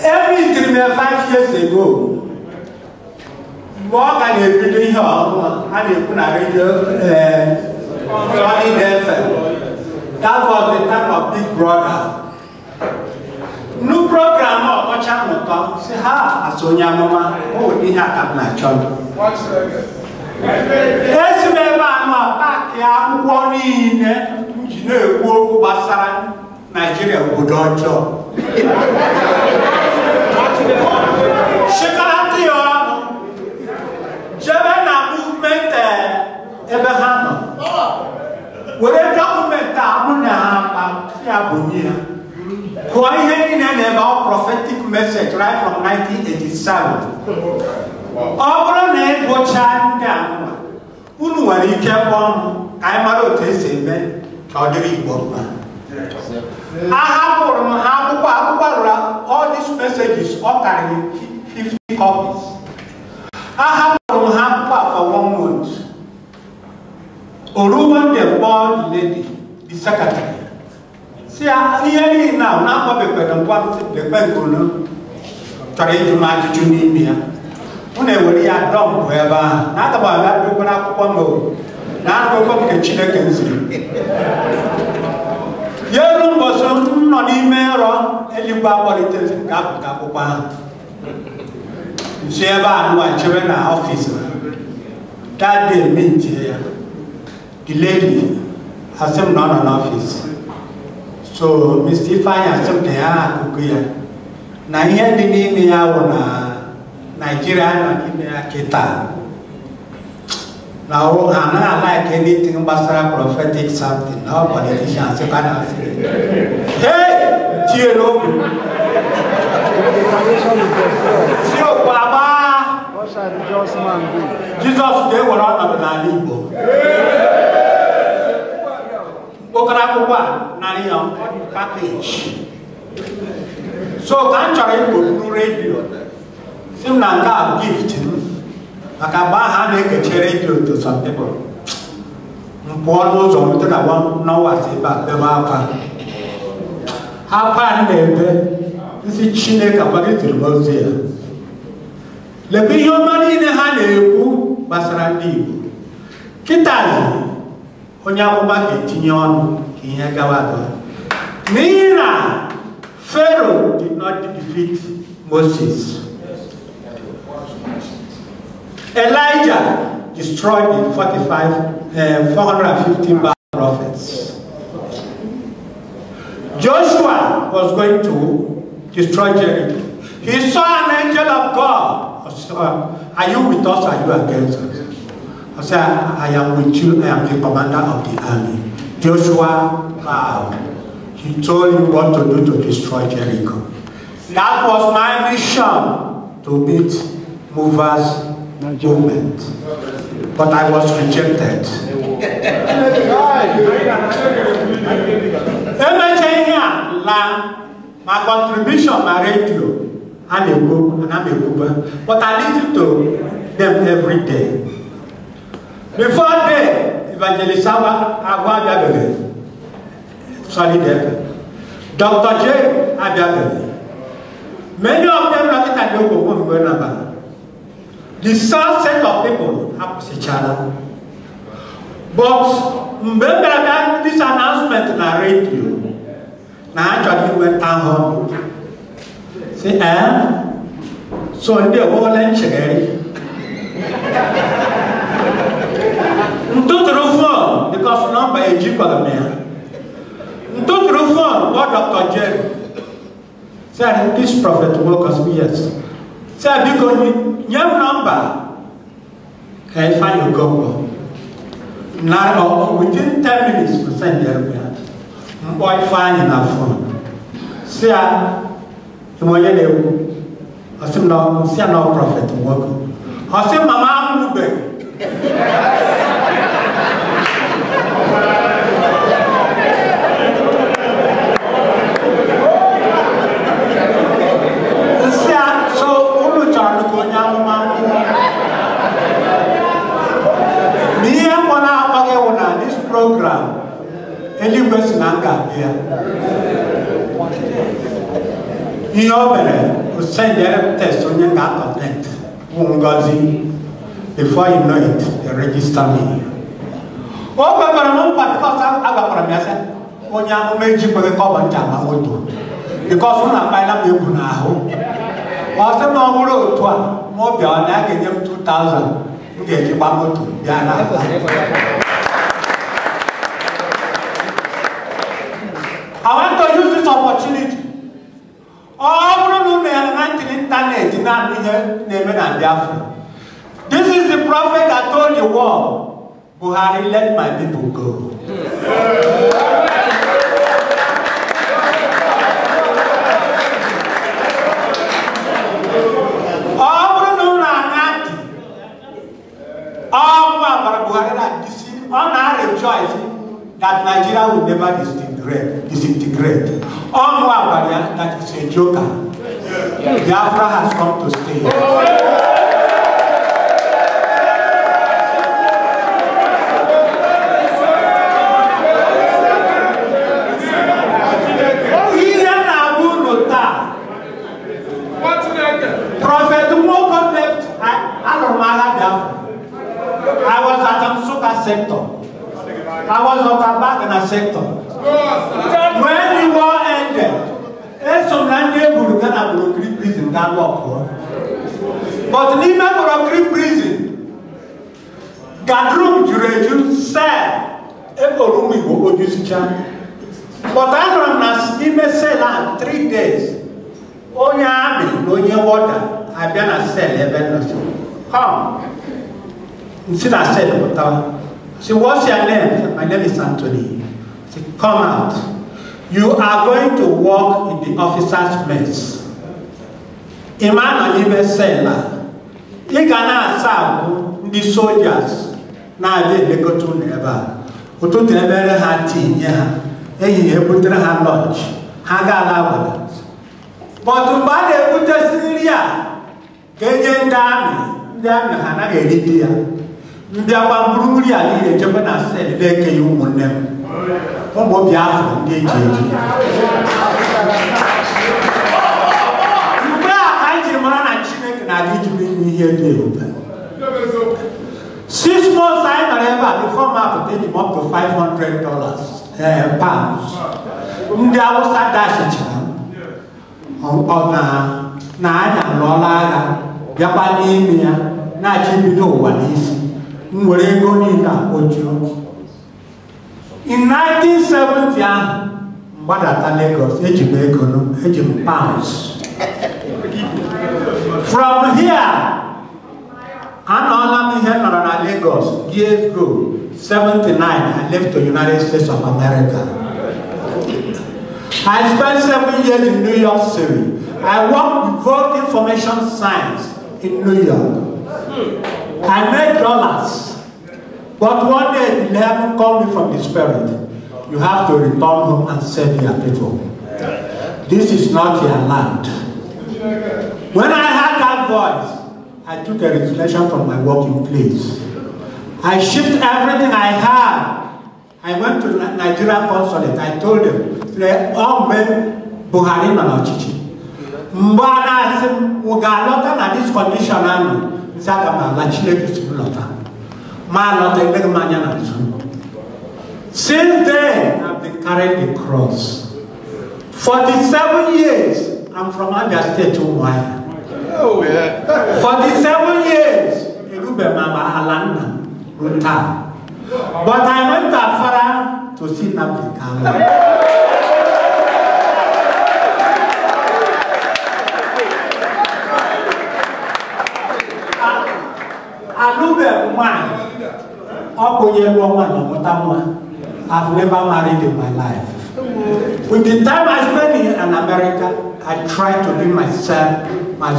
Every 5 years ago, more than a building hall and a radio solid FM. That was the time of Big Brother. New program of Ochamoto, say, ha, Asonia Mama, oh, we have a natural. Yes, remember, back here, one in Basaran, Nigeria, would also. Shekarati or Jevena movement Ebehano. With a government Abunia, coordinating about prophetic message right from 1987. Our name was Chan Unuari Capon, I'm a rotation, Chaudhary Botman. I have all these messages all carrying 50 copies. I have for 1 month. Oruwan the board lady, the secretary. See, I hear now what the Bengono try to match to me. When they were done, whoever, not about that, we will have not go to Chile. Yerum was not email Eliba politics in Capuan. Sheba and children officer. That day meet here. The lady has some not an office. So Mr. Fine has some there. Now here the name Nigeria and Kita. Now, I'm not like anything but prophetic something. No politicians can say, hey, Tiro, Baba, what shall the just man do? Jesus, they were out of Nalibo. Okarakuba, Nariam, package. So, can't you do radio? Simnanga gift. I can buy a radio to some people. Poor those on the one know what about the Biafran. How far this is Chile capacity to the here. Le big money in the hand, Basarandi. Kitali, Onyama Tinyon, Kinyagawata. Nina, Pharaoh did not defeat Moses. Elijah destroyed the 450 prophets. Joshua was going to destroy Jericho. He saw an angel of God. Are you with us or are you against us? I said, I am with you. I am the commander of the army. Joshua bowed. He told you what to do to destroy Jericho. That was my mission, to beat movers movement, but I was rejected. My contribution, my radio, I'm a group and I'm a group, but I listen to them every day. Before they evangelist Aguabiabe, solid Dr. J. Abiabe. Many of them not at Nwoko. The same set of people have each other. But remember that this announcement in the radio. Now actually went down home. Say, so they were all in Chegari. Because number a jeep of the man. What Dr. Jerry said, this prophet will us, yes. Said, because your number can find your go. Now, within 10 minutes, we send your boy find enough phone. Say, I said, no prophet work. I said, Mama, this program, any person here. You know, we send their test on your content. Before you know it, they register me. Oh, but because I'm a person, when you make you a common time, I will do. Because when I find out you now, what's the normal to more beyond that, give them 2,000. Get you one to I want to use this opportunity. All the internet in Biafran. This is the prophet that told the world, Buhari, let my people go. All now rejoicing that Nigeria will never disintegrate. All that is a joker. Biafra has come to stay. Prophet Nwoko left I was at a super sector. I was at a Bagana sector. When the war ended, some Nigerian prison can work for. But the member of prison, Gadrum Jureju said, Eborumi will go to but I don't know, 3 days. Oh, yeah, no, water. I've been a cell, come. Instead I said, she what's your name? My name is Anthony. She said, come out. You are going to work in the officer's mess. Imagine even say that. You cannot serve the soldiers. Now they go to never. Who to never had tea, yeah. And you put in her lunch. Haga. But to buy the put us in here. Getting down. Damn, Hana Editia. Biafran Brumuri Ali, the Japanese said, they can you on them. Come on, Biafran, they change. You 6 months I remember before I paid him up to $500 pounds. There was that dash on Japanese, in 1970, what at Lagos, pounds. From here, I'm here in Lagos, years ago, 79, I left the United States of America. I spent 7 years in New York City. I worked with vote information science in New York. I made dollars. But one day, the heaven called me from the spirit. You have to return home and serve your people. This is not your land. When I heard that voice, I took a resignation from my working place. I shipped everything I had. I went to the Nigerian consulate. I told them, all men Buhari na Chichi. Mbana sim ugalota na this condition anu. Saka ma la chile kusilota. Ma lota ile manya na zu. Since then, I've been carrying the cross. 47 years, I'm from Abia State to Waya. 47 years, Elube Mama Alanda, Ruta. But I went to Afara to see Napikama. Alube Mwan, I've never married in my life. With the time I spent in America, I tried to give myself my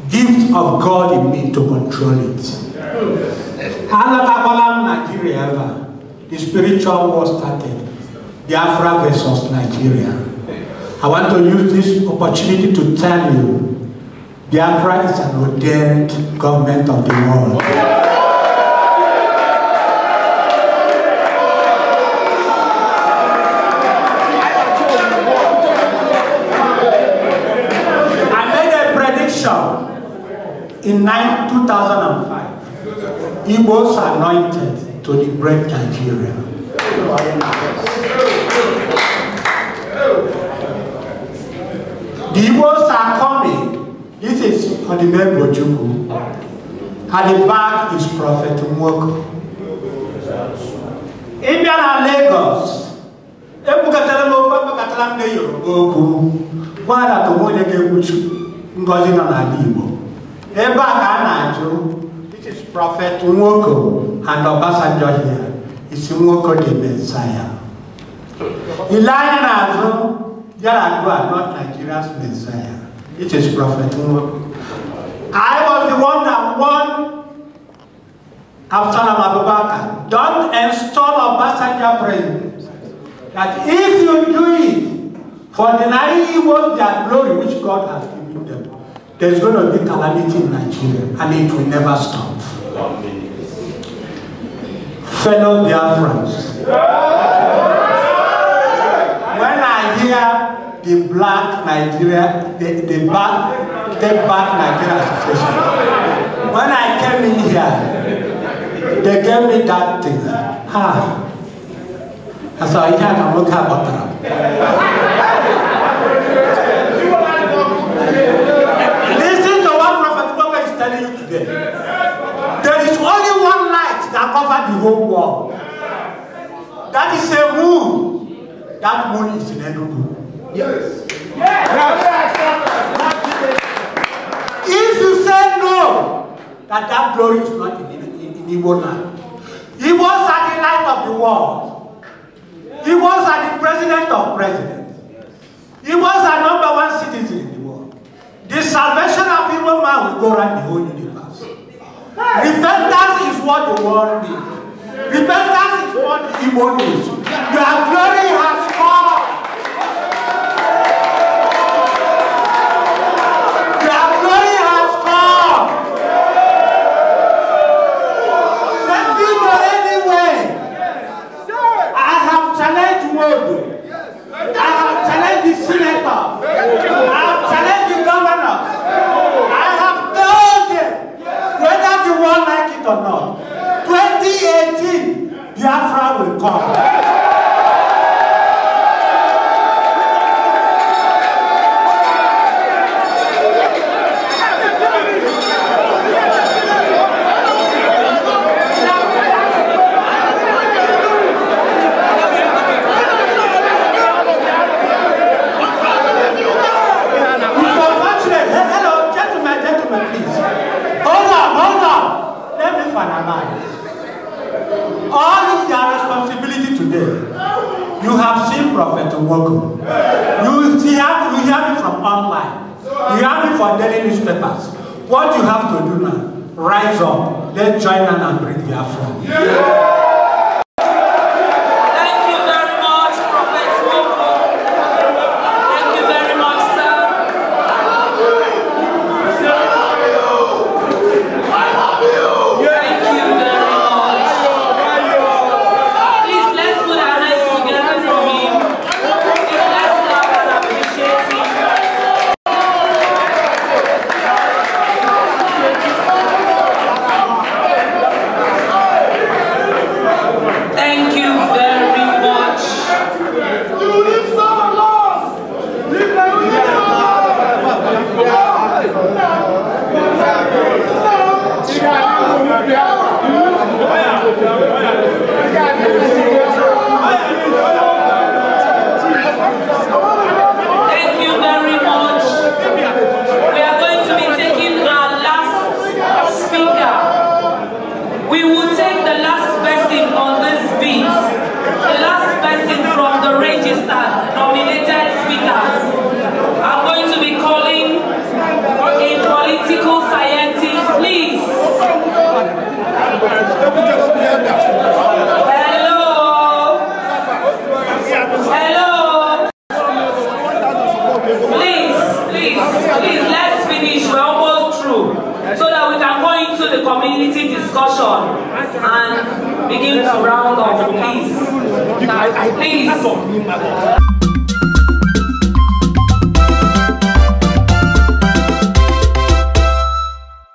gift of God in me to control it. Nigeria, the spiritual war started. Biafran versus Nigeria. I want to use this opportunity to tell you, Biafra is an ordained government of the world. In 2005, Igbos are anointed to liberate Nigeria. The Igbos are coming. This is Odimegwu Ojukwu. At the back is Prophet Nwoko. Indian and Lagos. This is Prophet Nwoko and Obasanjo here. It's Nwoko the Messiah. Elijah and Yar'Adua are not Nigeria's Messiah. It is Prophet Nwoko. I was the one that won Absalom Abubakar. Don't install Obasanjo president. That if you do it for denying evil their glory which God has given them, there's going to be calamity in Nigeria, and it will never stop. Fellow Biafrans, when I hear the Black Nigeria, the Black Nigeria Association, when I came in here, they gave me that thing. I said, I can't look about that. There is only one light that covers the whole world. That is a moon. That moon is in Enugu. Yes. If you say no, that glory is not in Igbo land. Igbos are the light of the world. Igbos are the president of presidents. Igbos are #1 citizen in the world. The salvation of Igbo man will go around the whole universe. Repentance is what the world needs. Repentance is what the Igbo needs. Your glory has come. Your glory has come. Send people anyway. I have challenged Nwoko. I have challenged the senator. I have challenged the governor. I have told them whether you want like it or not. 2018, Biafra will come. All is their responsibility today. You have seen Prophet Nwoko. You hear me from online. You hear me from daily newspapers. What you have to do now, rise up. Let's join us and bring Biafra. Thank you very much, Prophet Nwoko. Thank you very much, sir. so that we can go into the community discussion and begin to round off, please. Please.